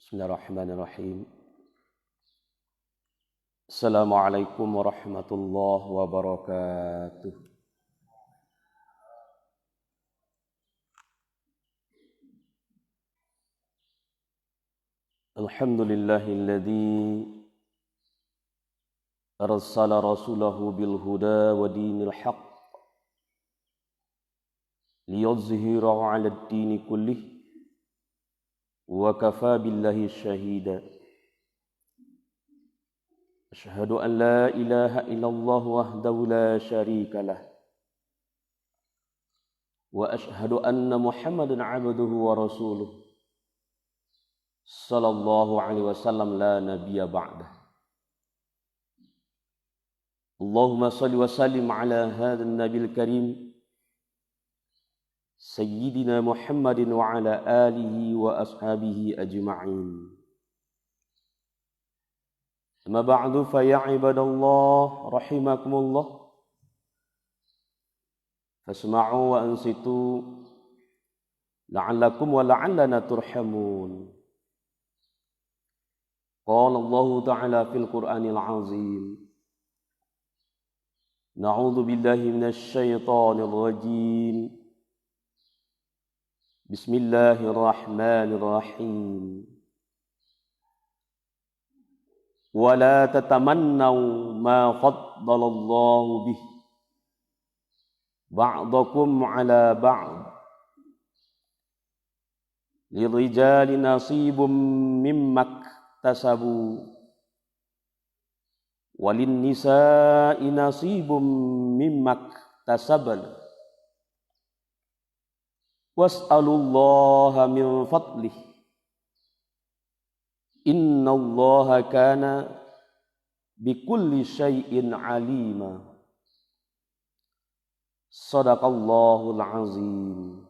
Bismillahirrahmanirrahim. Assalamualaikum warahmatullahi wabarakatuh. Alhamdulillahilladzi arsala rasulahu bil huda wa dinil haqq liyuzhirahu 'alad dini kullih wa kafa billahi syahida. Asyhadu an la ilaha illallah wahdahu la syarika lah wa asyhadu anna Muhammadan 'abduhu wa rasuluh sallallahu alaihi wasallam la nabiyya ba'dah. Allahumma salli wa sallim ala hadzal nabiyil karim Sayyidina Muhammadin wa ala alihi wa ashabihi ajma'in. Amma ba'du fa ya ibadallah rahimakumullah. Fasma'u wa ansitu la'allakum wa la'allana turhamun. Qala Allah ta'ala fil Qur'anil 'azim. Na'udzu billahi minasy syaithanir rajim. Bismillahirrahmanirrahim. Wa la tatamannaw ma faddalallahu bih ba'dakum 'ala ba'd. Lirijali nasibum mimma iktasabu walin nisa'i nasibum mimma iktasabna. Was'alullaha min fadlih. Innallaha kana bikulli syai'in alima. Shadaqallahul azim.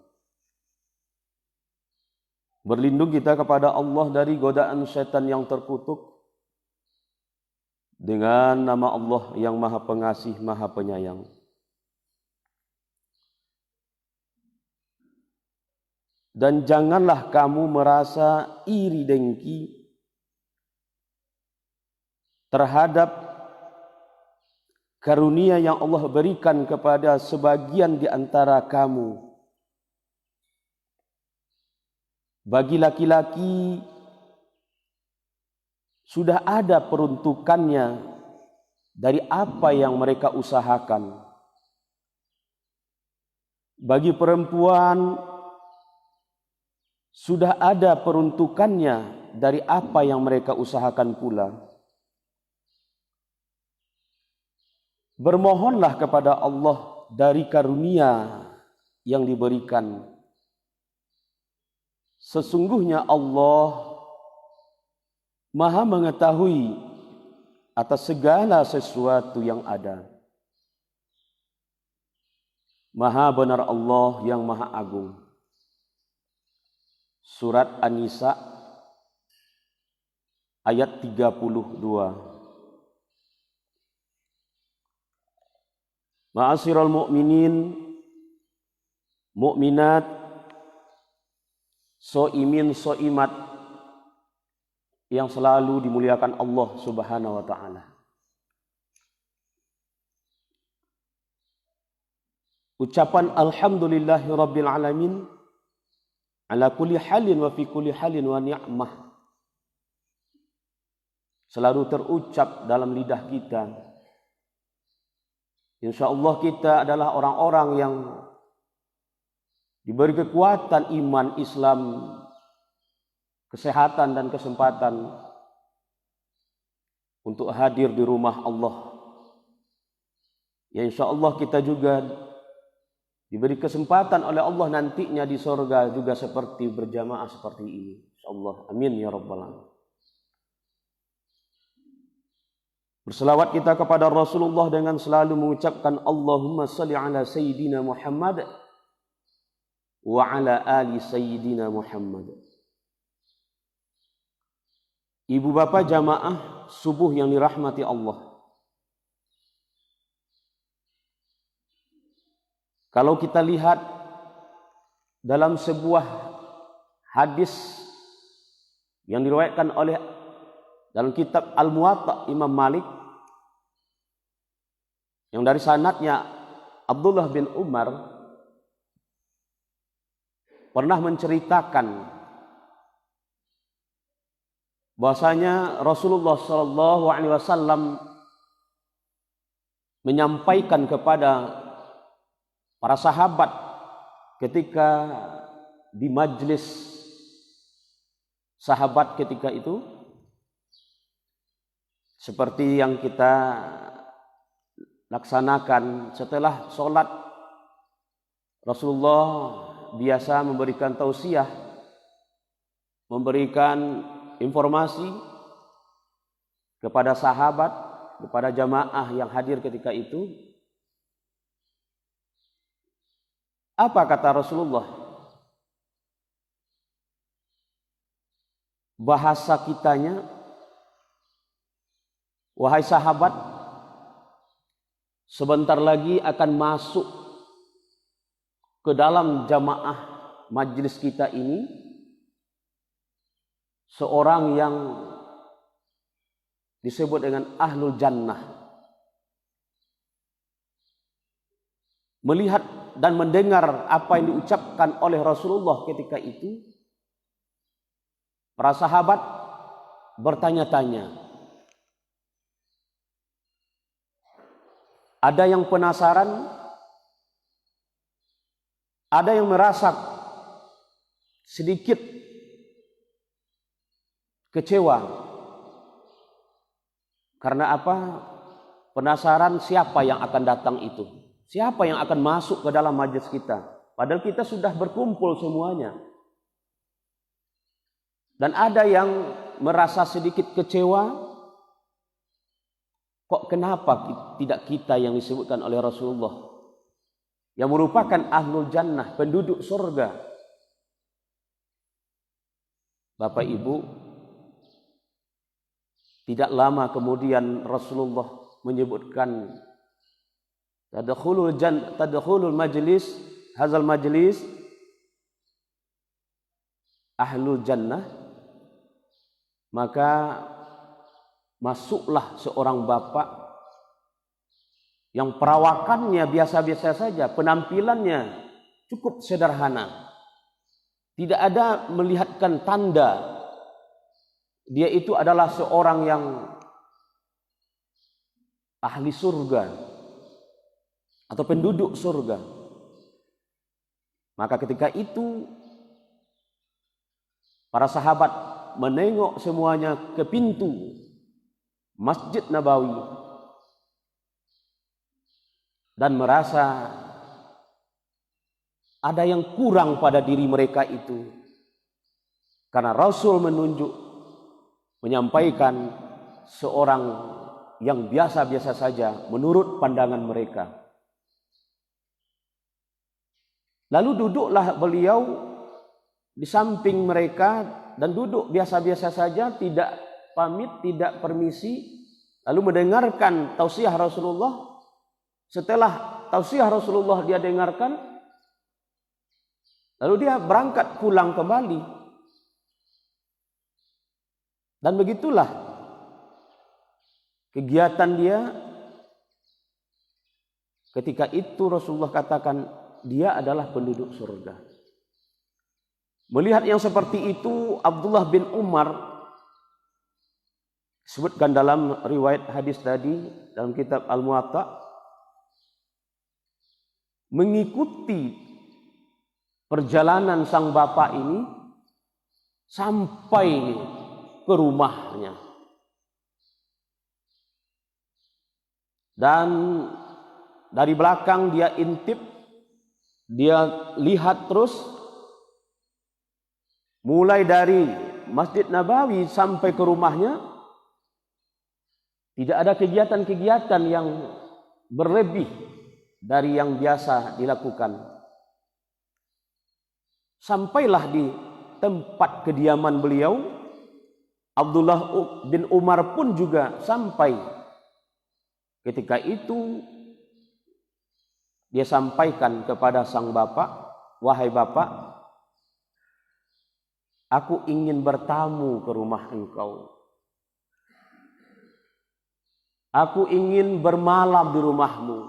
Berlindung kita kepada Allah dari godaan syaitan yang terkutuk dengan nama Allah yang Maha Pengasih, Maha Penyayang. Dan janganlah kamu merasa iri dengki terhadap karunia yang Allah berikan kepada sebagian di antara kamu. Bagi laki-laki sudah ada peruntukannya dari apa yang mereka usahakan. Bagi perempuan sudah ada peruntukannya dari apa yang mereka usahakan pula. Bermohonlah kepada Allah dari karunia yang diberikan. Sesungguhnya Allah Maha mengetahui atas segala sesuatu yang ada. Maha benar Allah yang Maha Agung. Surat An-Nisa ayat 32. Ma'asyiral mu'minin, mukminat, soimin, soimat yang selalu dimuliakan Allah Subhanahu wa ta'ala. Ucapan alhamdulillahi rabbil alamin ala kulli halin wa fi kulli halin wa ni'mah selalu terucap dalam lidah kita. Insyaallah kita adalah orang-orang yang diberi kekuatan iman Islam, kesehatan dan kesempatan untuk hadir di rumah Allah. Ya insyaallah kita juga diberi kesempatan oleh Allah nantinya di surga juga seperti berjamaah seperti ini. Insyaallah. Amin ya rabbal alamin. Berselawat kita kepada Rasulullah dengan selalu mengucapkan Allahumma salli ala Sayyidina Muhammad wa ala ali Sayyidina Muhammad. Ibu bapak jamaah subuh yang dirahmati Allah. Kalau kita lihat dalam sebuah hadis yang diriwayatkan oleh dalam kitab Al-Muwatta Imam Malik, yang dari sanadnya Abdullah bin Umar pernah menceritakan bahwasanya Rasulullah SAW menyampaikan kepada para sahabat ketika di majlis sahabat ketika itu, seperti yang kita laksanakan setelah sholat, Rasulullah biasa memberikan tausiah, memberikan informasi kepada sahabat, kepada jamaah yang hadir ketika itu. Apa kata Rasulullah? Bahasa kitanya, wahai sahabat, sebentar lagi akan masuk ke dalam jamaah majlis kita ini seorang yang disebut dengan ahlul jannah. Melihat dan mendengar apa yang diucapkan oleh Rasulullah ketika itu, para sahabat bertanya-tanya. Ada yang penasaran, ada yang merasa sedikit kecewa. Karena apa? Penasaran siapa yang akan datang itu. Siapa yang akan masuk ke dalam majelis kita? Padahal kita sudah berkumpul semuanya. Dan ada yang merasa sedikit kecewa. Kok kenapa tidak kita yang disebutkan oleh Rasulullah, yang merupakan ahlul jannah, penduduk surga? Bapak Ibu, tidak lama kemudian Rasulullah menyebutkan tadkhulul majlis, hazal majlis ahlul jannah. Maka masuklah seorang bapak yang perawakannya biasa-biasa saja, penampilannya cukup sederhana, tidak ada melihatkan tanda dia itu adalah seorang yang ahli surga atau penduduk surga. Maka ketika itu para sahabat menengok semuanya ke pintu Masjid Nabawi dan merasa ada yang kurang pada diri mereka itu, karena Rasul menyampaikan seorang yang biasa-biasa saja menurut pandangan mereka. Lalu duduklah beliau di samping mereka dan duduk biasa-biasa saja, tidak pamit, tidak permisi, lalu mendengarkan tausiah Rasulullah. Setelah tausiah Rasulullah dia dengarkan, lalu dia berangkat pulang kembali. Dan begitulah kegiatan dia. Ketika itu Rasulullah katakan dia adalah penduduk surga. Melihat yang seperti itu, Abdullah bin Umar, disebutkan dalam riwayat hadis tadi dalam kitab Al-Muwatta, mengikuti perjalanan sang bapak ini sampai ke rumahnya. Dan dari belakang dia intip, dia lihat terus, mulai dari Masjid Nabawi sampai ke rumahnya, tidak ada kegiatan-kegiatan yang berlebih dari yang biasa dilakukan. Sampailah di tempat kediaman beliau, Abdullah bin Umar pun juga sampai. Ketika itu dia sampaikan kepada sang bapak, wahai bapak, Aku ingin bertamu ke rumah engkau. Aku ingin bermalam di rumahmu.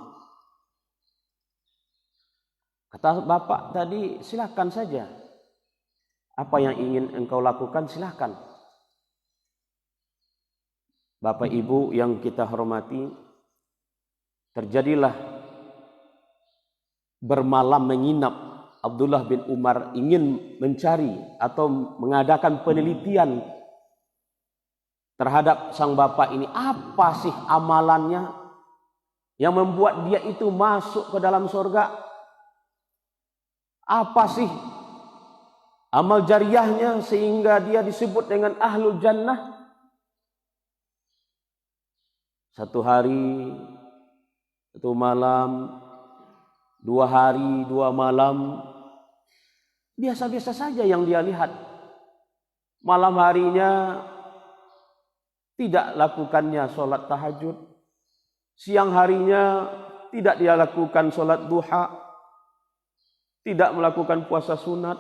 Kata bapak tadi, silakan saja. Apa yang ingin engkau lakukan, silakan. Bapak Ibu yang kita hormati, terjadilah bermalam menginap. Abdullah bin Umar ingin mencari atau mengadakan penelitian terhadap sang bapak ini. Apa sih amalannya yang membuat dia itu masuk ke dalam surga? Apa sih amal jariahnya sehingga dia disebut dengan ahlul jannah? Satu hari, satu malam, 2 hari, 2 malam, biasa-biasa saja yang dia lihat. Malam harinya tidak lakukannya sholat tahajud. Siang harinya tidak dia lakukan sholat duha. Tidak melakukan puasa sunat.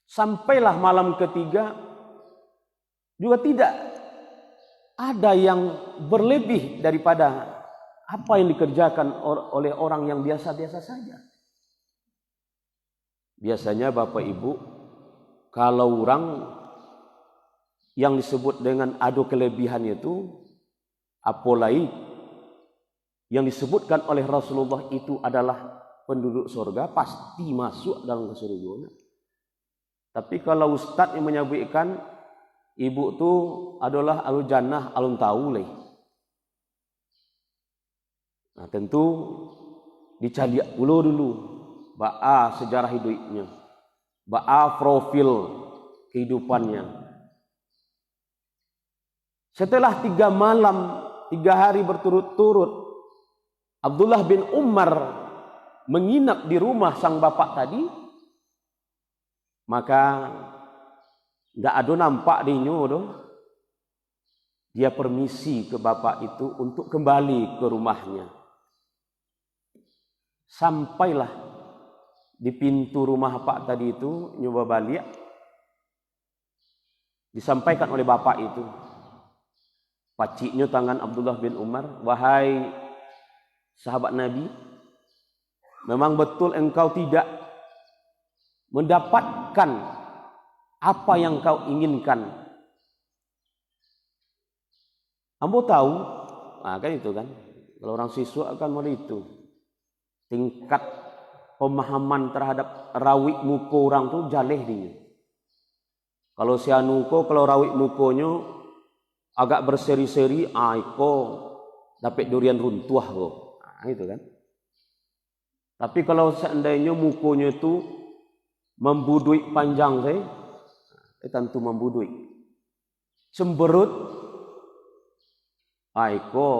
Sampailah malam ketiga, juga tidak ada yang berlebih daripada apa yang dikerjakan oleh orang yang biasa-biasa saja. Biasanya Bapak Ibu, kalau orang yang disebut dengan adu kelebihan itu, apalagi yang disebutkan oleh Rasulullah itu adalah penduduk surga, pasti masuk dalam kesurgaan. Tapi kalau ustaz yang menyebutkan ibu itu adalah alul jannah, alun tahu leh. Nah, tentu dicari dulu ba'a sejarah hidupnya, ba'a profil kehidupannya. Setelah 3 malam, 3 hari berturut-turut Abdullah bin Umar menginap di rumah sang bapak tadi, maka tidak ada nampak dinyo. Dia permisi ke bapak itu untuk kembali ke rumahnya. Sampailah di pintu rumah pak tadi itu, nyoba balik, disampaikan oleh bapak itu, paciknya tangan Abdullah bin Umar, wahai sahabat Nabi, memang betul engkau tidak mendapatkan apa yang kau inginkan. Ambo tahu, kan itu kan, kalau orang siswa kan mulai itu. Tingkat pemahaman terhadap rawik muko orang tu jaleh dia. Kalau si anuko, kalau rawik mukonya agak berseri-seri, iko dapat durian runtuh kok. Itu kan. Tapi kalau seandainya mukonya itu membudui panjang saya, tentu membudui. Cemberut, iko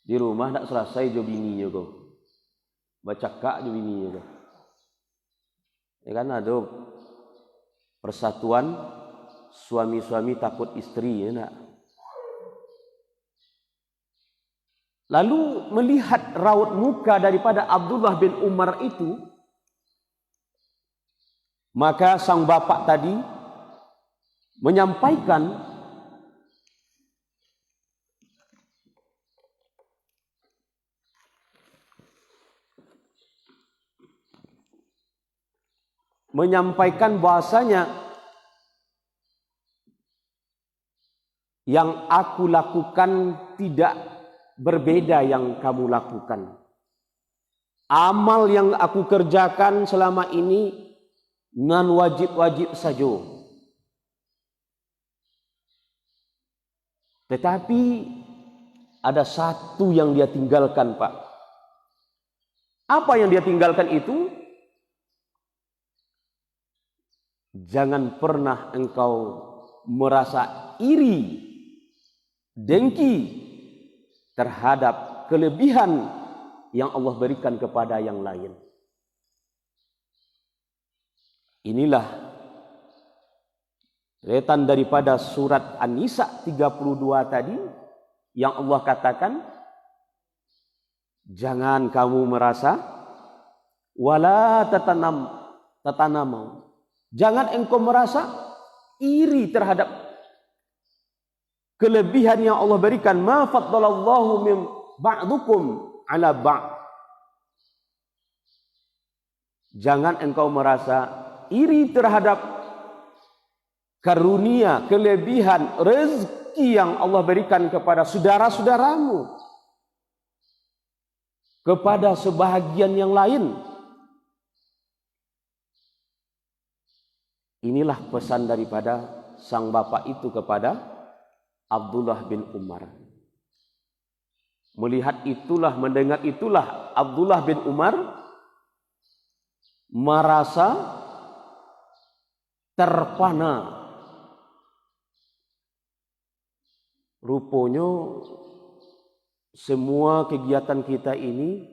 di rumah tak selesai jo bininya kok. Baca kak jo bininya kok. Ya kan ada persatuan suami-suami takut istri, ya nak. Lalu melihat raut muka daripada Abdullah bin Umar itu, maka sang bapak tadi menyampaikan bahasanya yang aku lakukan tidak berbeda yang kamu lakukan. Amal yang aku kerjakan selama ini nan wajib-wajib saja. Tetapi ada satu yang dia tinggalkan, Pak. Apa yang dia tinggalkan itu? Jangan pernah engkau merasa iri, dengki terhadap kelebihan yang Allah berikan kepada yang lain. Inilah retan daripada surat An-Nisa 32 tadi yang Allah katakan, jangan kamu merasa wala tatanam, tatanamau. Jangan engkau merasa iri terhadap kelebihan yang Allah berikan. Ma faddalallahu min ba'dukum ala ba'd. Jangan engkau merasa iri terhadap karunia, kelebihan, rezeki yang Allah berikan kepada saudara-saudaramu, kepada sebahagian yang lain. Inilah pesan daripada sang bapak itu kepada Abdullah bin Umar. Melihat itulah, mendengar itulah, Abdullah bin Umar merasa terpana. Rupanya semua kegiatan kita ini,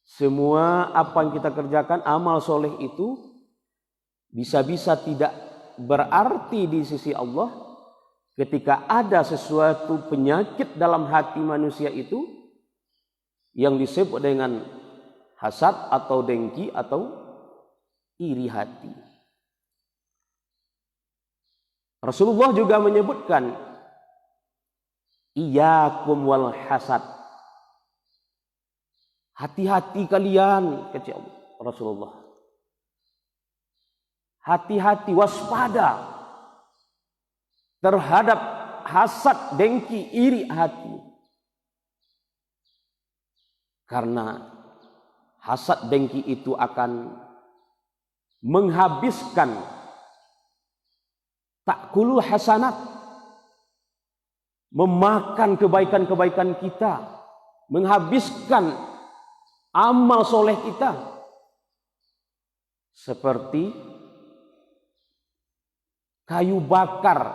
semua apa yang kita kerjakan, amal soleh itu bisa-bisa tidak berarti di sisi Allah ketika ada sesuatu penyakit dalam hati manusia itu yang disebut dengan hasad atau dengki atau iri hati. Rasulullah juga menyebutkan, iyyakum wal hasad. Hati-hati kalian, kata Rasulullah. Hati-hati, waspada terhadap hasad, dengki, iri hati. Karena hasad dengki itu akan menghabiskan ta'kulul hasanat, memakan kebaikan-kebaikan kita, menghabiskan amal soleh kita. Seperti kayu bakar,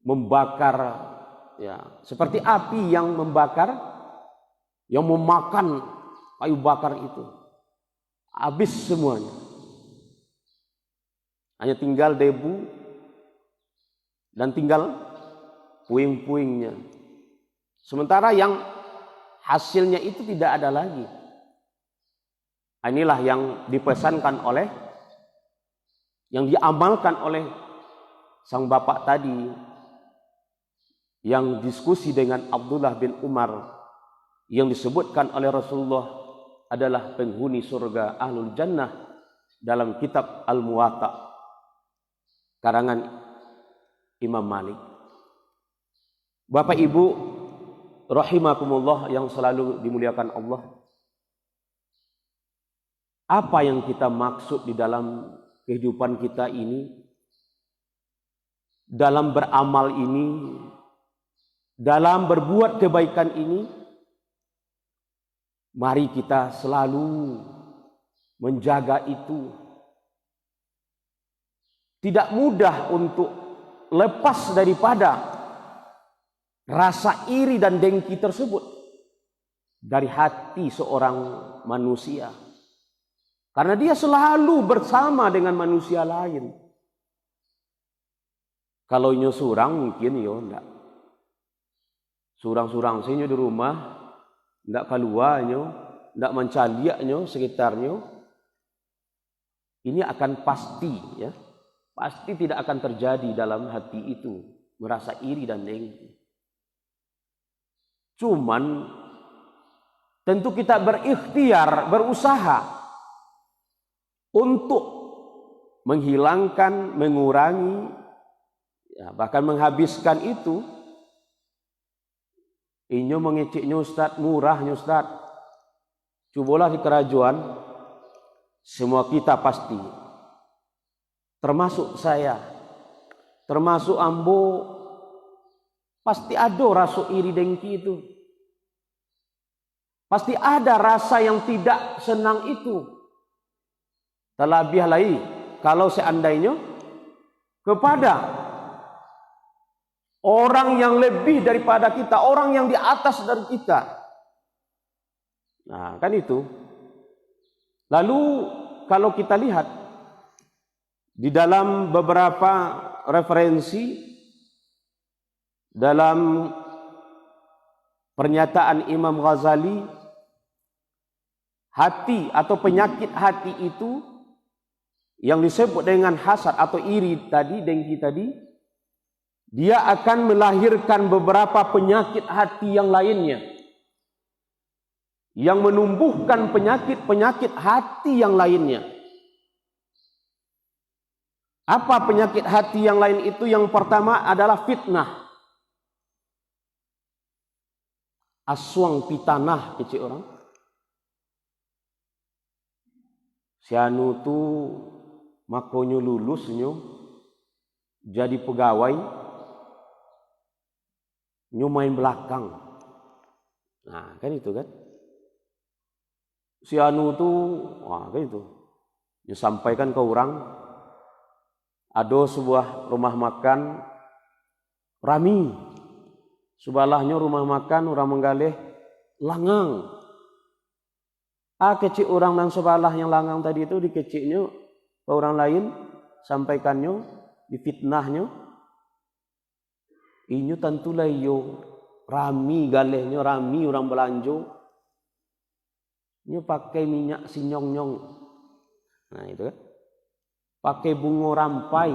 membakar, ya, seperti api yang membakar, yang memakan kayu bakar itu. Habis semuanya. Hanya tinggal debu dan tinggal puing-puingnya. Sementara yang hasilnya itu tidak ada lagi. Inilah yang dipesankan oleh, yang diamalkan oleh sang bapak tadi yang diskusi dengan Abdullah bin Umar, yang disebutkan oleh Rasulullah adalah penghuni surga Ahlul Jannah dalam kitab Al-Muwatta karangan Imam Malik. Bapak Ibu rahimakumullah yang selalu dimuliakan Allah, apa yang kita maksud di dalam kehidupan kita ini, dalam beramal ini, dalam berbuat kebaikan ini? Mari kita selalu menjaga itu. Tidak mudah untuk lepas daripada rasa iri dan dengki tersebut dari hati seorang manusia. Karena dia selalu bersama dengan manusia lain. Kalau nyo surang mungkin yo ndak. Surang-surang senyo di rumah, ndak keluar nyo, ndak mencaliak nyo sekitarnya. Ini akan pasti, ya. Pasti tidak akan terjadi dalam hati itu merasa iri dan dengki. Cuman tentu kita berikhtiar, berusaha untuk menghilangkan, mengurangi, ya, bahkan menghabiskan itu. Inyo mengeceknya Ustaz, murahnya Ustaz. Cobalah di kerajaan, semua kita pasti, termasuk saya, termasuk ambo, pasti ada rasa iri dengki itu. Pasti ada rasa yang tidak senang itu. Terlebih lagi kalau seandainya kepada orang yang lebih daripada kita, orang yang di atas dari kita. Nah, kan itu. Lalu kalau kita lihat di dalam beberapa referensi dalam pernyataan Imam Ghazali, hati atau penyakit hati itu yang disebut dengan hasad atau iri tadi, dengki tadi, dia akan melahirkan beberapa penyakit hati yang lainnya, yang menumbuhkan penyakit hati yang lainnya. Apa penyakit hati yang lain itu? Yang pertama adalah fitnah. Aswang pitanah kecil orang. Si anu tu makonyo lulusnyo jadi pegawai, nyo main belakang. Nah, kan itu kan. Si anu tu, wah kan itu. Nyo sampaikan ke orang, ada sebuah rumah makan rami. Sebelahnya rumah makan orang menggalih langang. Kecil orang nang sebelah yang langang tadi itu dikeciknya ke orang lain, sampaikannya, difitnahnya. Inyo tentulah yo rami galehnya, rami orang belanjo. Nyo pakai minyak sinyong-nyong. Nah itu kan. Pakai bunga rampai.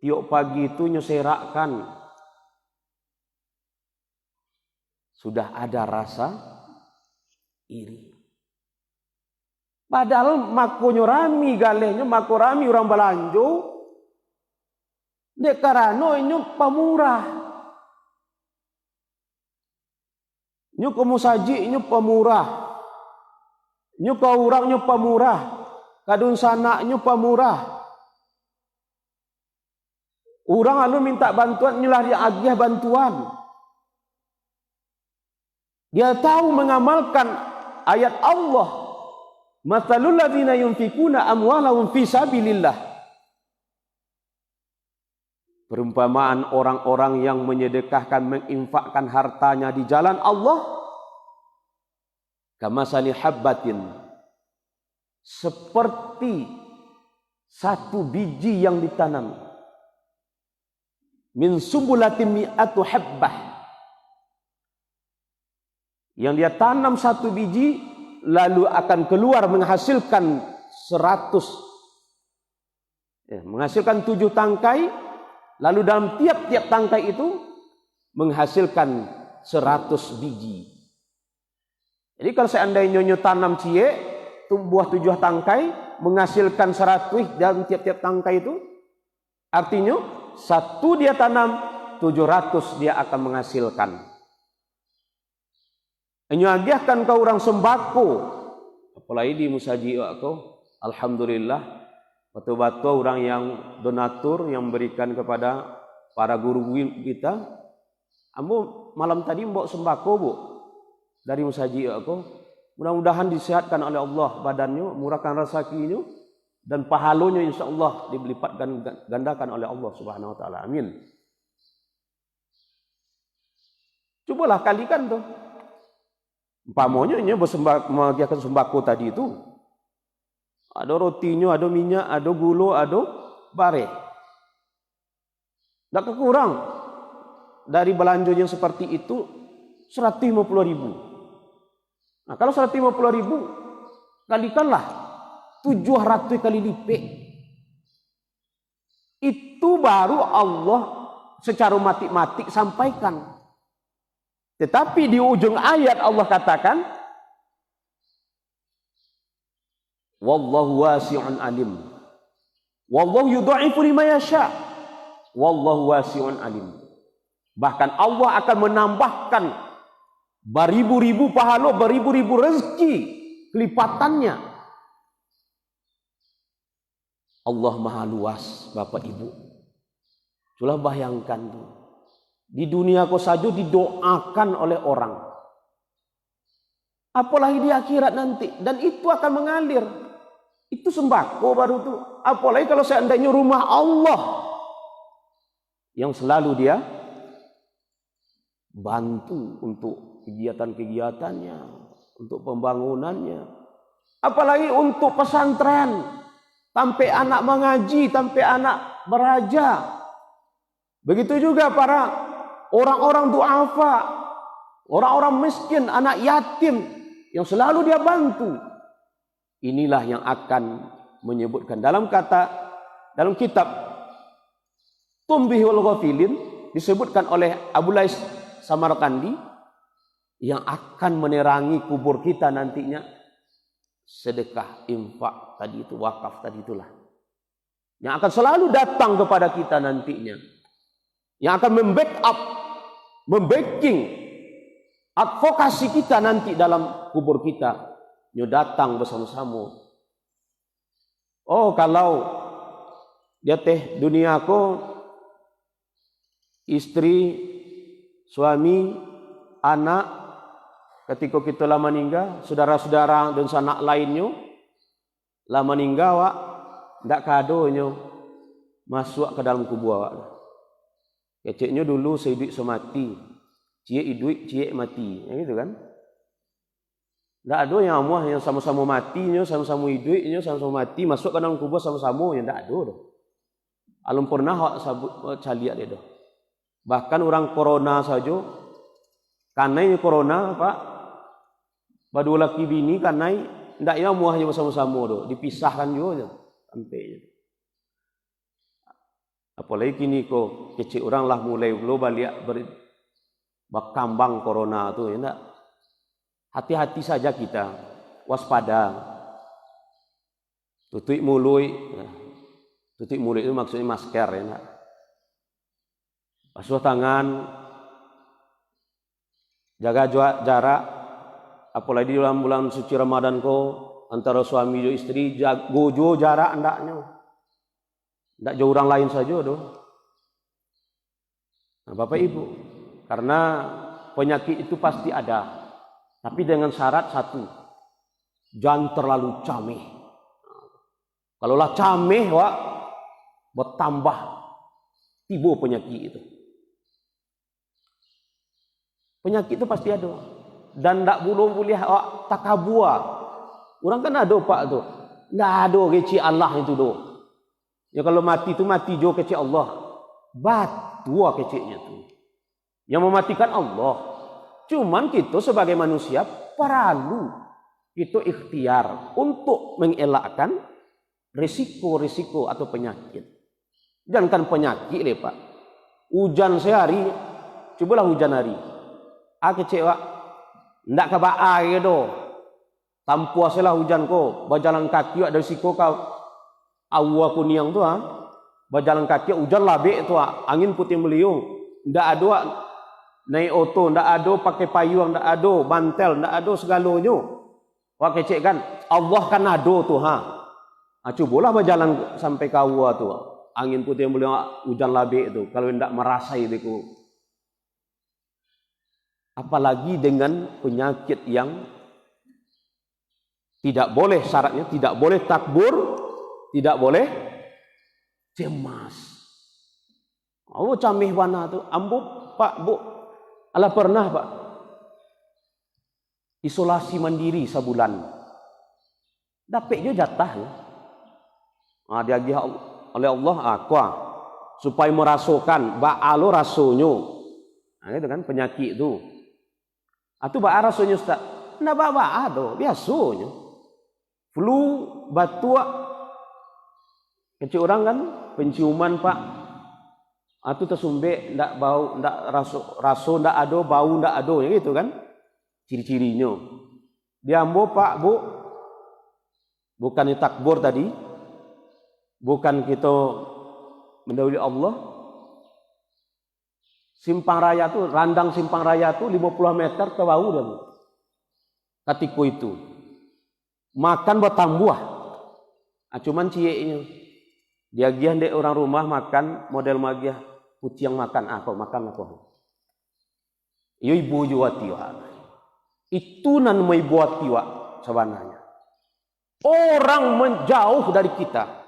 Tiap pagi itu nyo serakkan. Sudah ada rasa iri. Padahal makonyo rami galehnya, mako rami orang belanjo. Dek karano inyo pemurah. Nyo kamu saji inyo pemurah. Nyo kau orang nyo pemurah. Kadun sana nyo pemurah. Orang lalu minta bantuan, nyolah dia agih bantuan. Dia tahu mengamalkan ayat Allah. Matsalul ladzina yunfikuna amwalahum fi sabilillah. Perumpamaan orang-orang yang menyedekahkan, menginfakkan hartanya di jalan Allah. Kamasali habbatin. Seperti satu biji yang ditanam. Min subulatin mi'atu habbah. Yang dia tanam satu biji, lalu akan keluar menghasilkan 100. Menghasilkan 7 tangkai, lalu dalam tiap-tiap tangkai itu menghasilkan 100 biji. Jadi kalau seandainya nyonya tanam cie, buah 7 tangkai, menghasilkan 100 dalam tiap-tiap tangkai itu, artinya satu dia tanam, 700 dia akan menghasilkan. Menyagiahkan kau orang sembako, apalagi di musaji aku, alhamdulillah, batu-batu orang yang donatur yang memberikan kepada para guru kita. Ambo malam tadi bawa sembako bu dari musaji aku. Mudah-mudahan disehatkan oleh Allah badannya, murahkan rezekinya dan pahalanya insya Allah dilipat gandakan oleh Allah Subhanahu Wa Taala. Amin. Cobalah kalikan tuh. Umpamanya ini membagikan sembako tadi itu. Ada rotinya, ada minyak, ada gula, ada bare. Tak kurang dari belanja yang seperti itu 150.000. Nah, kalau 150.000 kalikanlah 700 kali lipat. Itu baru Allah secara matematik sampaikan. Tetapi di ujung ayat Allah katakan, Wallahu wasi'un alim. Wallahu yudha'ifu liman yasha. Wallahu wasi'un alim. Bahkan Allah akan menambahkan beribu-ribu pahala, beribu-ribu rezeki kelipatannya. Allah Maha luas, Bapak Ibu. Coba bayangkan tuh. Di dunia kau saja didoakan oleh orang. Apalagi di akhirat nanti. Dan itu akan mengalir. Itu sembako baru itu. Apalagi kalau seandainya rumah Allah. Yang selalu dia bantu untuk kegiatan-kegiatannya. Untuk pembangunannya. Apalagi untuk pesantren. Sampai anak mengaji. Sampai anak beraja. Begitu juga para orang-orang du'afa, orang-orang miskin, anak yatim yang selalu dia bantu. Inilah yang akan menyebutkan dalam kitab Tumbihul Ghafilin disebutkan oleh Abu Lais Samarkandi yang akan menerangi kubur kita nantinya sedekah, infak tadi itu, wakaf tadi itulah. Yang akan selalu datang kepada kita nantinya. Yang akan membackup, membacking advokasi kita nanti dalam kubur kita. Yang datang bersama-sama. Oh, kalau dia teh duniaku, istri, suami, anak, ketika kita lah meninggal, saudara-saudara dan sanak lainnya lah meninggal, wak, ndak kadonyo masuk ke dalam kubur awak. Keceknya dulu sehidup semati, cie hidup, cie mati, ya gitu kan? Ndak ada yang amuah yang sama-sama matinya, sama-sama hidupnya, sama-sama mati, masuk ke dalam kubur sama-sama, yang ndak ada doh. Alum pernah awak sabut caliat dia doh. Bahkan orang corona saja, karena ini corona, Pak, berdua laki bini karena ndak ya amuahnya bersama-sama doh, dipisahkan juga sampai. Apalagi kini kok kecil orang lah mulai lo balik berkembang corona tu, ya enggak? Hati-hati saja kita, waspada. Tutup mulut itu maksudnya masker, ya enggak? Basuh tangan, jaga jarak, apalagi dalam bulan suci Ramadan ko antara suami dan istri, gojo jarak hendaknya. Tidak jauh orang lain saja doh. Nah, Bapak Ibu, karena penyakit itu pasti ada, tapi dengan syarat satu, jangan terlalu cameh. Kalaulah cameh, wak, bertambah tiba penyakit itu. Penyakit itu pasti ada, dan tidak boleh wak takabur. Orang kan ada Pak tu, tidak ada kecil Allah itu doh. Ya kalau mati itu mati jo kecil Allah. Batu kecilnya tu. Yang mematikan Allah. Cuman kita sebagai manusia perlu itu ikhtiar untuk mengelakkan risiko-risiko atau penyakit. Dan kan penyakit le Pak. Hujan sehari, cobalah hujan hari. Kecewa. Ndak ka air do. Tampuaselah hujan ko, berjalan kaki ada risiko kau. Awa kuniang tu berjalan kaki hujan labek tu angin putih meliung, ndak ada naik auto, ndak ada pakai payung, ndak ada bantel, ndak ada segalanya. Wah kecek kan Allah kan ada tu cobalah berjalan sampai ke awa tu angin putih meliung hujan labek tu kalau ndak merasai deku. Apalagi dengan penyakit yang tidak boleh, syaratnya tidak boleh takbur, tidak boleh cemas. Oh camih wana tu, ambu Pak Bu, ala pernah Pak isolasi mandiri sebulan. Dapat juga jatah ya. Diagih oleh Allah supaya merasakan ba'alo rasonyo. Itu kan penyakit tu. Atu ba'a rasonyo Ustaz. Ndak ba'a do, biasanya. Flu, batuk. Kecil orang kan penciuman Pak, atau tersumbe ndak bau, ndak raso ndak ada, bau ndak ada, ya gitu kan? Ciri-cirinya. Diambo Pak Bu, bukan takbur tadi, bukan kita mendahului Allah. Simpang raya tu, randang simpang raya tu 50 meter ke bau dah. Ketika itu makan bertambah, cuman cieknya. Dia giah dek orang rumah makan model magiah putih yang makan makan apa. Iyo ibu juwati itu nan mai buati sebenarnya. Orang menjauh dari kita.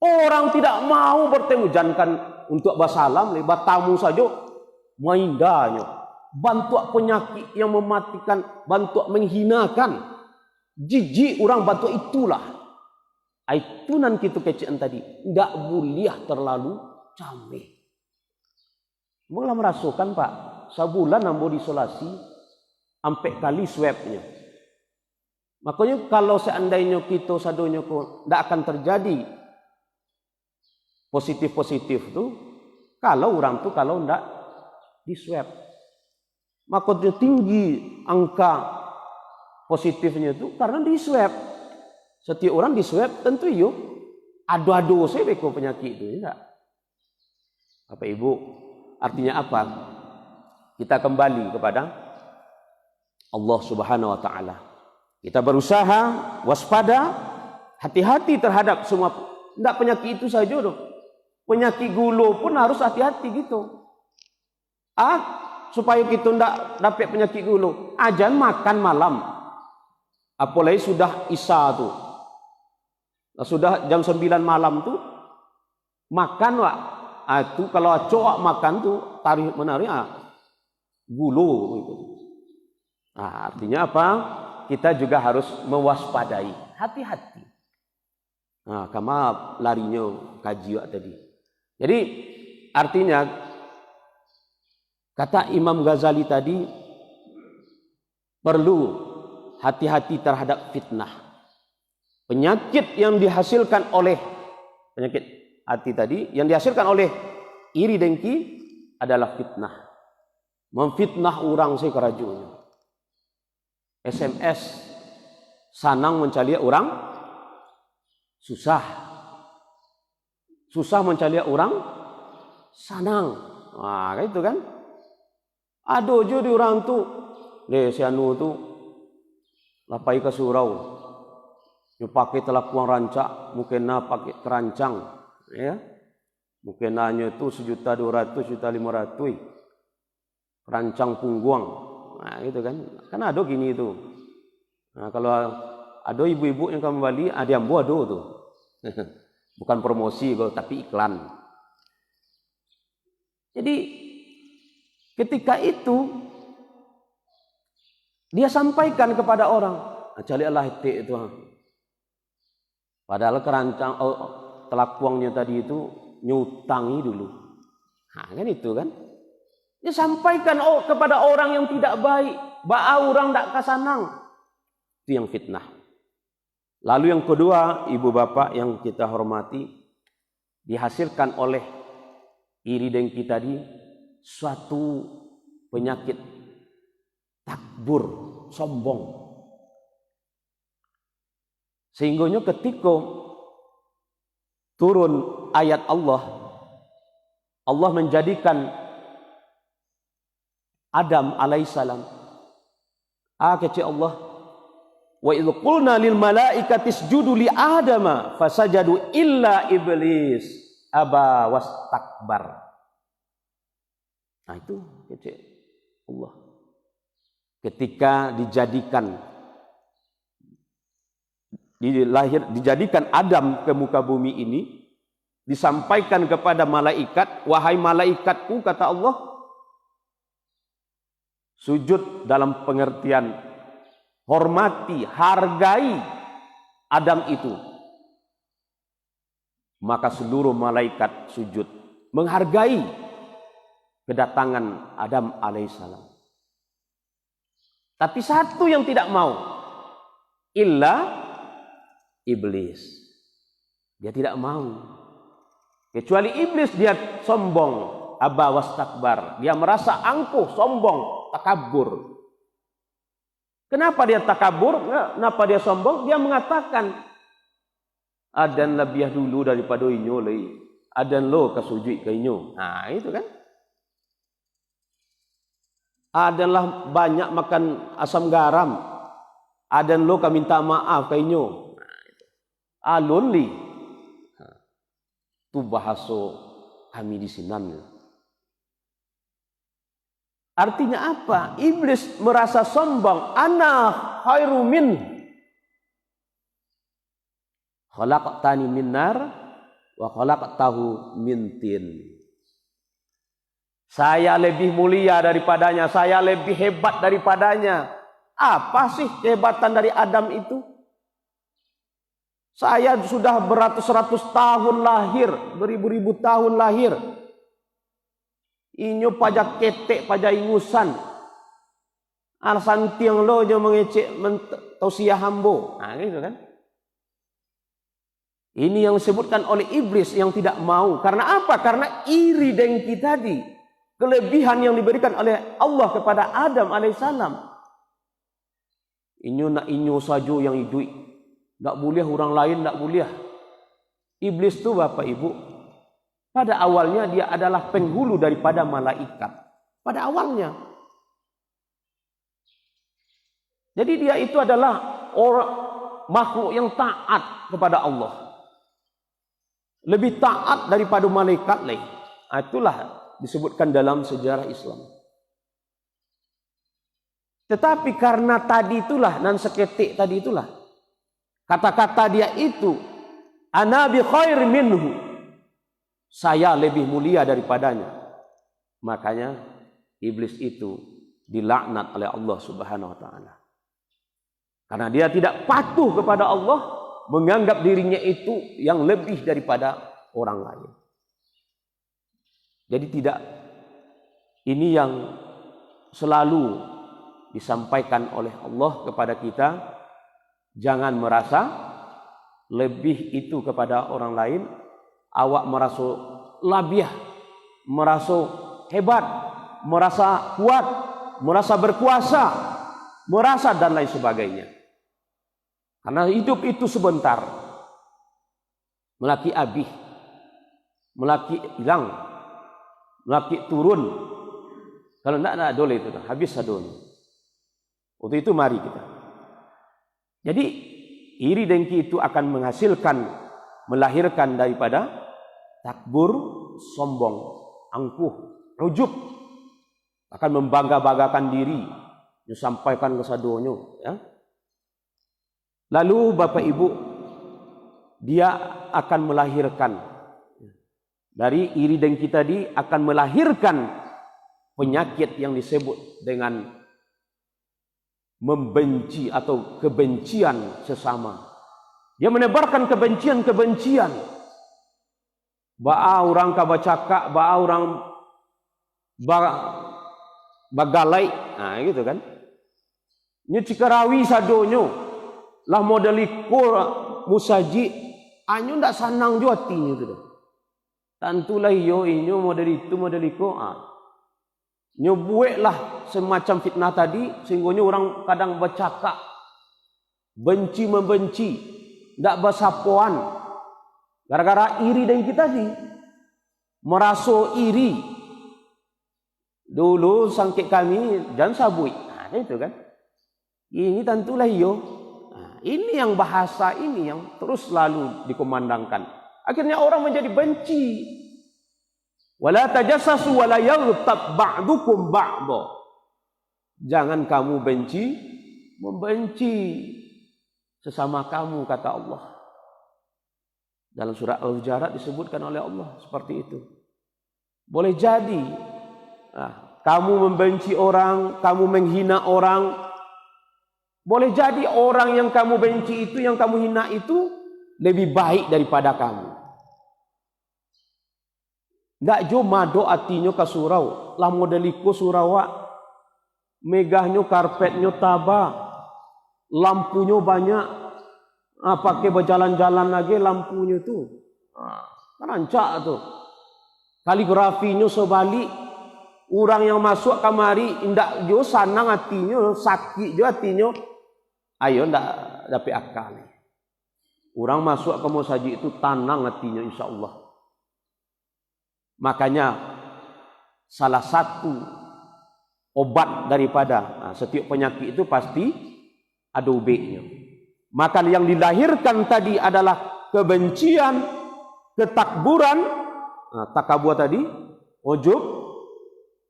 Orang tidak mau bertemu jangan untuk basalam lebat tamu saja maindanya. Bantu penyakit yang mematikan, bantu menghinakan. Jijik orang bantu itulah. Itu nan kita kecil tadi, tidak boleh terlalu cameh. Mula merasakan Pak, sebulan ambo isolasi, sampai kali swabnya. Makanya kalau seandainya kita sadonya tidak akan terjadi positif tuh kalau orang tuh kalau tidak di swab. Makanya tinggi angka positifnya itu karena di swab. Setiap orang di swab tentu yuk adu-adu saya beko penyakit itu enggak. Bapak Ibu, artinya apa? Kita kembali kepada Allah Subhanahu wa taala. Kita berusaha waspada, hati-hati terhadap semua. Enggak penyakit itu saja loh. Penyakit gula pun harus hati-hati gitu. Supaya kita enggak dapat penyakit gula, jangan makan malam. Apalagi sudah isya tuh. Sudah jam 9 malam tuh makan wak. Itu kalau cowok makan tuh tarik menarik gula gitu. Nah, artinya apa? Kita juga harus mewaspadai, hati-hati. Nah, kama larinya kaji tadi. Jadi artinya kata Imam Ghazali tadi perlu hati-hati terhadap fitnah. Penyakit yang dihasilkan oleh penyakit hati tadi yang dihasilkan oleh iri dengki adalah fitnah. Memfitnah orang saya kerajunya. SMS sanang mencari orang susah. Susah mencari orang sanang. Nah, itu kan. Ada aja di orang tuh. Si anu tuh lapai ke surau. Dia pakai telakuan rancak, mungkin pakai kerancang, ya. Mungkin hanya itu 1.200.000, 1.500.000. Kerancang pungguang. Nah, itu kan. Kan ada gini itu. Nah, kalau ada ibu-ibu yang kembali, ada yang buat tuh. Bukan promosi tapi iklan. Jadi ketika itu dia sampaikan kepada orang, cari Allah itu. Padahal kerancang telakuangnya tadi itu nyutangi dulu. Nah, kan itu kan. Dia sampaikan kepada orang yang tidak baik, orang tidak kasanang. Itu yang fitnah. Lalu yang kedua, ibu bapak yang kita hormati, dihasilkan oleh iri dengki tadi suatu penyakit takbur, sombong. Sehingganya ketika turun ayat Allah menjadikan Adam alaihissalam. Kata Allah, wa idh qulna lil malaikati isjudu li adama fasajadu illa iblis aba wastakbar. Nah itu kata Allah. Ketika dijadikan Adam ke muka bumi ini, disampaikan kepada malaikat, wahai malaikatku, kata Allah, sujud dalam pengertian hormati, hargai Adam itu. Maka seluruh malaikat sujud menghargai kedatangan Adam alaihissalam. Tapi satu yang tidak mau, illa iblis. Dia tidak mau. Kecuali iblis dia sombong, aba wastakbar. Dia merasa angkuh, sombong, takabur. Kenapa dia takabur? Kenapa dia sombong? Dia mengatakan, adan lebih dulu daripada inyo lagi. Adan lo kesujud ke inyo. Nah, itu kan. Adanlah banyak makan asam garam. Adan lo ka minta maaf ke inyo. Alunli. Itu bahasa kami di sini. Artinya apa? Iblis merasa sombong. Ana khairu min. Khalaqtani min nar wa khalaqtahu min tin. Saya lebih mulia daripadanya, saya lebih hebat daripadanya. Apa sih kehebatan dari Adam itu? Saya sudah beratus-ratus tahun lahir, beribu-ribu tahun lahir. Inyo pajak ketek, pajak ingusan. Alasan tiang lo je mengecek tausiah hambo. Nah, gitu kan. Ini yang disebutkan oleh iblis yang tidak mau. Karena apa? Karena iri dengki tadi. Kelebihan yang diberikan oleh Allah kepada Adam alaihissalam. Inyo nak inyo saja yang hidup. Tak boleh orang lain, tak boleh. Iblis tu Bapak Ibu, pada awalnya dia adalah penghulu daripada malaikat. Pada awalnya. Jadi dia itu adalah orang makhluk yang taat kepada Allah. Lebih taat daripada malaikat lain. Itulah disebutkan dalam sejarah Islam. Tetapi karena tadi itulah, nan seketik tadi itulah, kata-kata dia itu, ana bi khair minhu, saya lebih mulia daripadanya. Makanya iblis itu dilaknat oleh Allah Subhanahu wa taala. Karena dia tidak patuh kepada Allah, menganggap dirinya itu yang lebih daripada orang lain. Jadi tidak, ini yang selalu disampaikan oleh Allah kepada kita, jangan merasa lebih itu kepada orang lain. Awak merasa labiah, merasa hebat, merasa kuat, merasa berkuasa, merasa dan lain sebagainya. Karena hidup itu sebentar. Melaki abih, melaki hilang, melaki turun. Kalau tidak boleh itu, habis sadon. Untuk itu mari kita. Jadi iri dengki itu akan menghasilkan, melahirkan daripada takbur, sombong, angkuh, ujub, akan membangga-banggakan diri, disampaikan ke sadonyo, ya. Lalu Bapak Ibu, dia akan melahirkan dari iri dengki tadi, akan melahirkan penyakit yang disebut dengan membenci atau kebencian sesama. Dia menebarkan kebencian-kebencian. Ba'a orang kabacakak, ba'a orang bagalai, nah gitu kan. Nyu cikarawi sadonyo lah modeliko musaji, anyo ndak sanang jo hatinya tu. Tantulah iyo inyo model itu modeliko, nyo bueklah semacam fitnah tadi, sehingga orang kadang bercakap benci membenci, ndak bersapuan, gara-gara iri dengki tadi, merasa iri. Dulu sangkit kami jangan sabui, itu kan. Ini tentulah iyo. Ini yang bahasa ini yang terus selalu dikumandangkan. Akhirnya orang menjadi benci. Wala tajassasu wala yaghtab ba'dukum ba'dha. Jangan kamu membenci sesama kamu, kata Allah. Dalam surah Al-Hujurat disebutkan oleh Allah seperti itu. Boleh jadi kamu membenci orang, kamu menghina orang. Boleh jadi orang yang kamu benci itu, yang kamu hina itu lebih baik daripada kamu. Ndak jo mado atinya ke surau, lah modeliko surawa, megahnya karpetnya taba, lampunya banyak, pakai berjalan-jalan lagi lampunya tu, rancak tu, kaligrafinya sebalik, orang yang masuk kamari, ndak jo sanang hatinya, sakit jo hatinya. Ayo ndak dapat akal. Orang masuk ke musaji itu tanang hatinya insya Allah. Makanya salah satu obat daripada setiap penyakit itu pasti ada ubeknya. Maka yang dilahirkan tadi adalah kebencian, ketakburan, takabur tadi, ujub,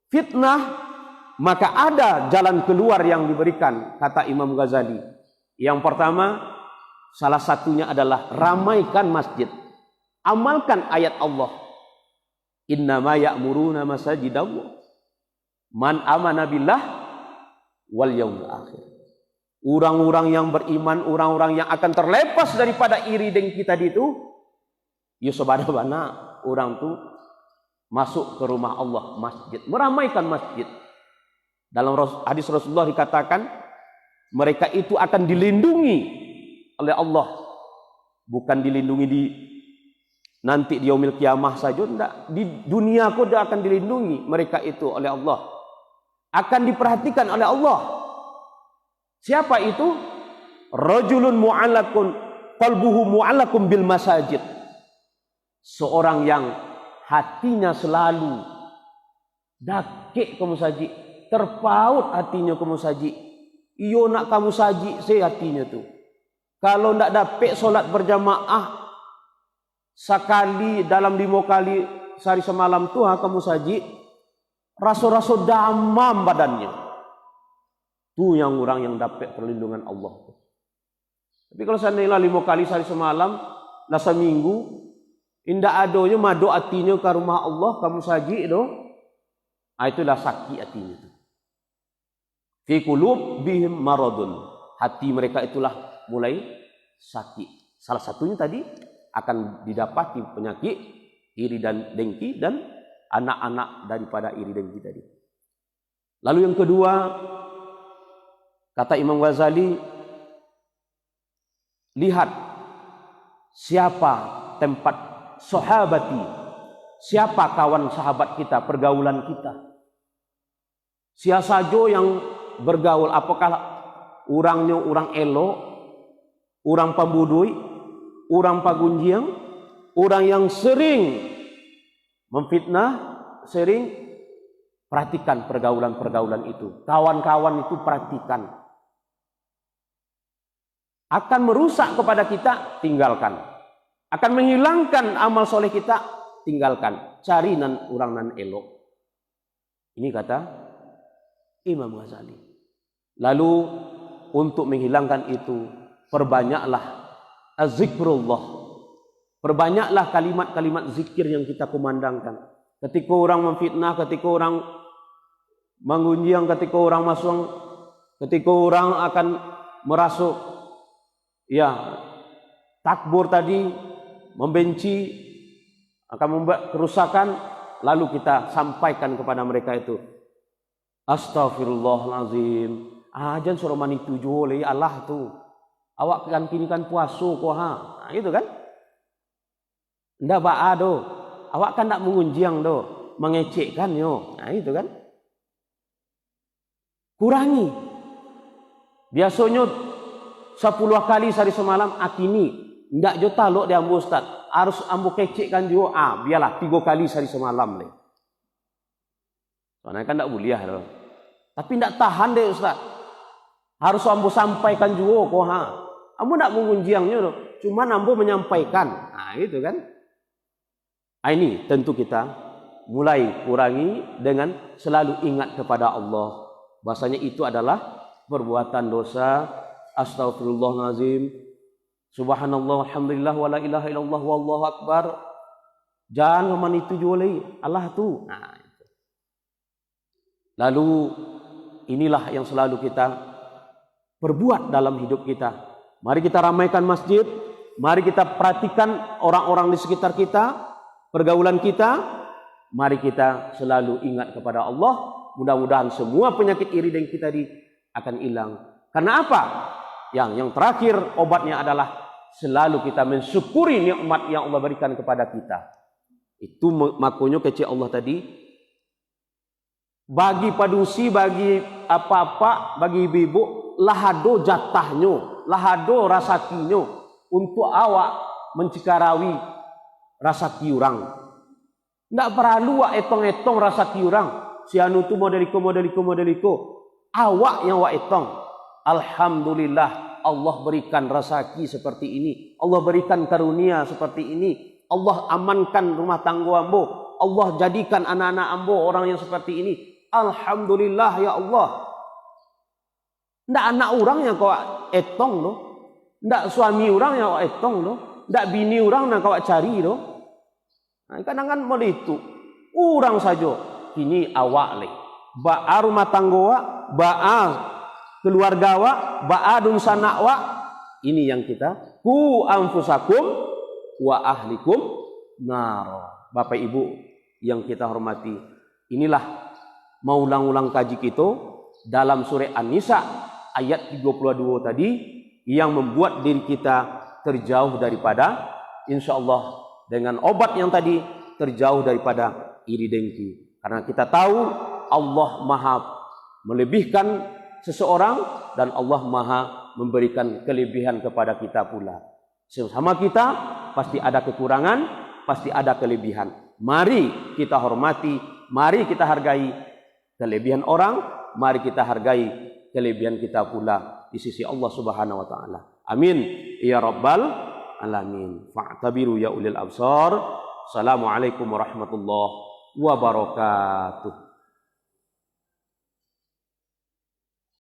fitnah. Maka ada jalan keluar yang diberikan, kata Imam Ghazali. Yang pertama, salah satunya adalah ramaikan masjid. Amalkan ayat Allah. Innama ya'muruna masajidallah man amana billah wal yaumil akhir. Orang-orang yang beriman, orang-orang yang akan terlepas daripada iri dengki tadi itu, ya sebana-bana orang tu masuk ke rumah Allah, masjid, meramaikan masjid. Dalam hadis Rasulullah dikatakan mereka itu akan dilindungi oleh Allah, bukan dilindungi di nanti di yaumil kiamah saja, enggak, di dunia pun dia akan dilindungi mereka itu oleh Allah, akan diperhatikan oleh Allah. Siapa itu? Rajulun mu'allakun qalbuhu mu'allakum bil masajid. Seorang yang hatinya selalu dakik ke masjid, terpaut hatinya ke masjid. Iyo nak kamu saji saya hatinya tu. Kalau ndak dapat solat berjamaah sekali dalam 5 kali sehari semalam tu kamu saji, rasa-rasa damam badannya. Tu yang orang yang dapat perlindungan Allah. Tapi kalau seandainya 5 kali sehari semalam, lah seminggu, indak adanya madu hatinya ke rumah Allah kamu saji tu, itulah sakit hatinya tu. Fi qulubihim maradun. Hati mereka itulah mulai sakit. Salah satunya tadi akan didapati penyakit iri dan dengki dan anak-anak daripada iri dengki tadi. Lalu yang kedua, kata Imam Ghazali, lihat siapa tempat sahabati, siapa kawan sahabat kita, pergaulan kita. Siapa saja yang bergaul, apakah orangnya orang elok, orang pambudui, orang pagunjiang, orang yang sering memfitnah, sering perhatikan pergaulan-pergaulan itu. Kawan-kawan itu perhatikan. Akan merusak kepada kita, tinggalkan. Akan menghilangkan amal soleh kita, tinggalkan. Cari orang nan elok. Ini kata Imam Ghazali. Lalu untuk menghilangkan itu, perbanyaklah az-zikrullah. Perbanyaklah kalimat-kalimat zikir yang kita kumandangkan. Ketika orang memfitnah, ketika orang mengunjiang, ketika orang masuk, ketika orang akan merasuk, ya, takbur tadi, membenci, akan membuat kerusakan, lalu kita sampaikan kepada mereka itu, Astaghfirullahalazim. Ajan suruh mani tujuh oleh Allah tu. Awak kan kini kan puasu ko ha. Nah, itu kan? Ndak ba'a do. Awak kan ndak mengunjiang do, mengecekkan yo. Nah, itu kan? Kurangi. Biasanya 10 kali sehari semalam akini ndak jo taluk dia ambo ustaz. Harus ambo kecekkan jo. Biarlah 3 kali sehari semalam le. Soalnya kan ndak boleh do. Tapi ndak tahan deh ustaz. Harus ambo sampaikan juga kok ha. Ambo ndak mengunjiangnya loh. Cuma ambo menyampaikan. Nah, itu kan. Ini tentu kita mulai kurangi dengan selalu ingat kepada Allah. Bahasanya itu adalah perbuatan dosa. Astaghfirullahalazim. Subhanallah walhamdulillah wala ilaha illallah wallahu akbar. Jangan meman itu jualai Allah tu. Nah, itu. Lalu inilah yang selalu kita perbuat dalam hidup kita. Mari kita ramaikan masjid, mari kita perhatikan orang-orang di sekitar kita, pergaulan kita. Mari kita selalu ingat kepada Allah. Mudah-mudahan semua penyakit iri dengki tadi akan hilang. Karena apa? Yang terakhir obatnya adalah selalu kita mensyukuri nikmat yang Allah berikan kepada kita. Itu makanya kecil Allah tadi. Bagi padusi, bagi apa-apa, bagi ibu-ibu, lahado jatahnya, lahado rasakinya untuk awak mencikarawi rasaki orang. Tidak perlu awak etong-etong rasaki orang. Si anu tu modeliko. Awak yang awak etong. Alhamdulillah Allah berikan rasaki seperti ini. Allah berikan karunia seperti ini. Allah amankan rumah tangga ambo. Allah jadikan anak-anak ambo orang yang seperti ini. Alhamdulillah ya Allah. Ndak anak orang yang kau etong loh. Ndak suami orang yang kau etong loh. Ndak bini orang yang kau cari loh. Nah, kadang-kadang mau itu. Orang saja. Kini awak le. Ba'a rumah tangga, ba'a keluarga wa, ba'a dun sanak wa. Ini yang kita. Ku anfusakum wa ahlikum nar. Bapak Ibu yang kita hormati. Inilah mau ulang-ulang kaji kita dalam surah An-Nisa ayat 32 tadi yang membuat diri kita terjauh daripada, insya Allah dengan obat yang tadi, terjauh daripada iri dengki. Karena kita tahu Allah maha melebihkan seseorang dan Allah maha memberikan kelebihan kepada kita pula. Sesama kita pasti ada kekurangan, pasti ada kelebihan. Mari kita hormati, mari kita hargai kelebihan orang, mari kita hargai kelebihan kita pula di sisi Allah Subhanahu wa taala. Amin ya rabbal alamin. Fa'tabiru ya ulil absar. Assalamualaikum warahmatullahi wabarakatuh.